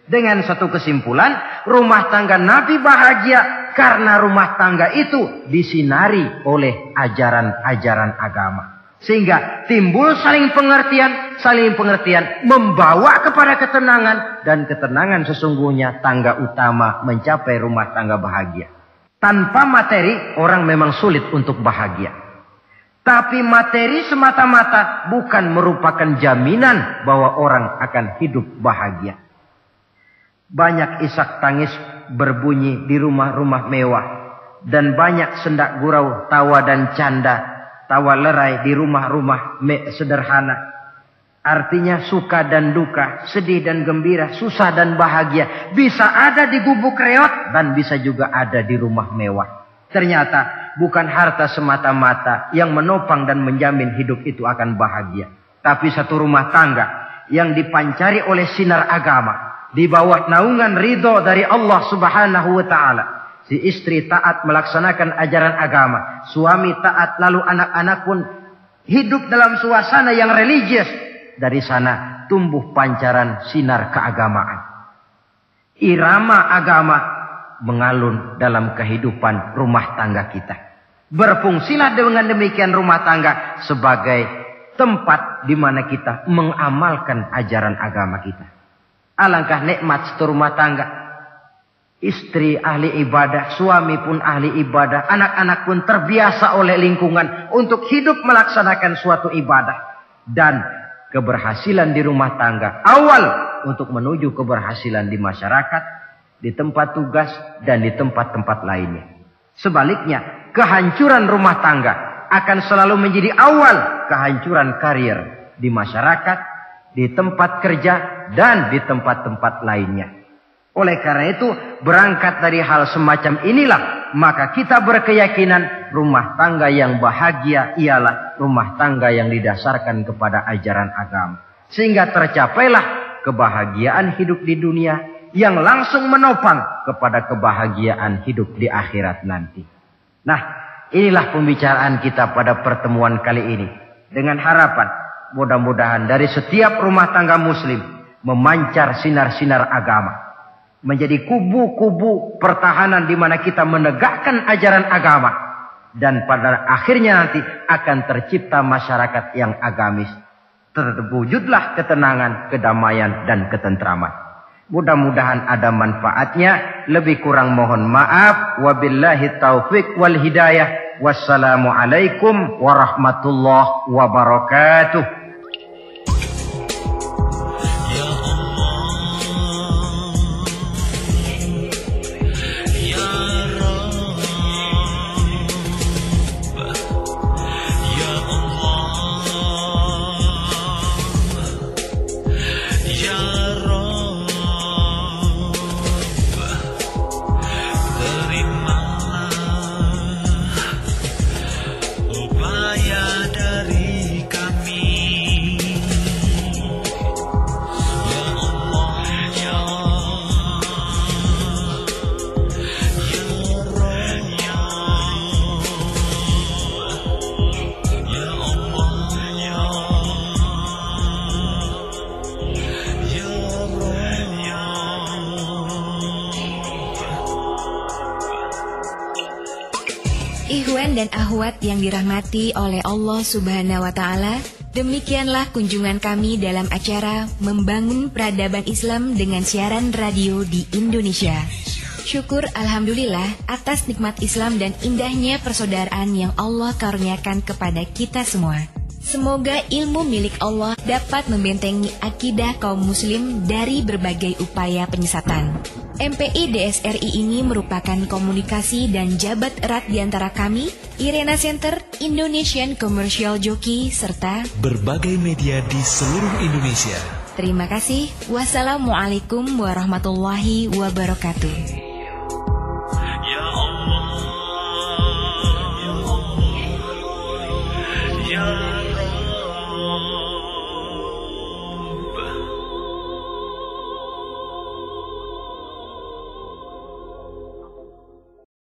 Dengan satu kesimpulan, rumah tangga Nabi bahagia karena rumah tangga itu disinari oleh ajaran-ajaran agama. Sehingga timbul saling pengertian membawa kepada ketenangan, dan ketenangan sesungguhnya tangga utama mencapai rumah tangga bahagia. Tanpa materi orang memang sulit untuk bahagia. Tapi materi semata-mata bukan merupakan jaminan bahwa orang akan hidup bahagia. Banyak isak tangis berbunyi di rumah-rumah mewah, dan banyak sendak gurau, tawa dan canda, tawa lerai di rumah-rumah sederhana. Artinya suka dan duka, sedih dan gembira, susah dan bahagia. Bisa ada di gubuk reot dan bisa juga ada di rumah mewah. Ternyata bukan harta semata-mata yang menopang dan menjamin hidup itu akan bahagia. Tapi satu rumah tangga yang dipancari oleh sinar agama, di bawah naungan ridho dari Allah subhanahu wa ta'ala. Si istri taat melaksanakan ajaran agama. Suami taat, lalu anak-anak pun hidup dalam suasana yang religius. Dari sana tumbuh pancaran sinar keagamaan. Irama agama mengalun dalam kehidupan rumah tangga kita. Berfungsilah dengan demikian rumah tangga sebagai tempat di mana kita mengamalkan ajaran agama kita. Alangkah nikmat satu rumah tangga. Istri ahli ibadah, suami pun ahli ibadah, anak-anak pun terbiasa oleh lingkungan untuk hidup melaksanakan suatu ibadah. Dan keberhasilan di rumah tangga awal untuk menuju keberhasilan di masyarakat, di tempat tugas, dan di tempat-tempat lainnya. Sebaliknya, kehancuran rumah tangga akan selalu menjadi awal kehancuran karir di masyarakat, di tempat kerja, dan di tempat-tempat lainnya. Oleh karena itu, berangkat dari hal semacam inilah, maka kita berkeyakinan rumah tangga yang bahagia ialah rumah tangga yang didasarkan kepada ajaran agama. Sehingga tercapailah kebahagiaan hidup di dunia yang langsung menopang kepada kebahagiaan hidup di akhirat nanti. Nah, inilah pembicaraan kita pada pertemuan kali ini. Dengan harapan, mudah-mudahan dari setiap rumah tangga muslim memancar sinar-sinar agama. Menjadi kubu-kubu pertahanan di mana kita menegakkan ajaran agama. Dan pada akhirnya nanti akan tercipta masyarakat yang agamis. Terwujudlah ketenangan, kedamaian, dan ketentraman. Mudah-mudahan ada manfaatnya. Lebih kurang mohon maaf. Wabillahi taufiq wal hidayah. Wassalamualaikum warahmatullahi wabarakatuh. Ikhwan dan akhwat yang dirahmati oleh Allah Subhanahu wa Ta'ala, demikianlah kunjungan kami dalam acara Membangun Peradaban Islam dengan siaran radio di Indonesia. Syukur alhamdulillah atas nikmat Islam dan indahnya persaudaraan yang Allah karuniakan kepada kita semua. Semoga ilmu milik Allah dapat membentengi akidah kaum muslim dari berbagai upaya penyesatan. MPI DSRI ini merupakan komunikasi dan jabat erat di antara kami, Irena Center, Indonesian Commercial Jockey, serta berbagai media di seluruh Indonesia. Terima kasih. Wassalamualaikum warahmatullahi wabarakatuh.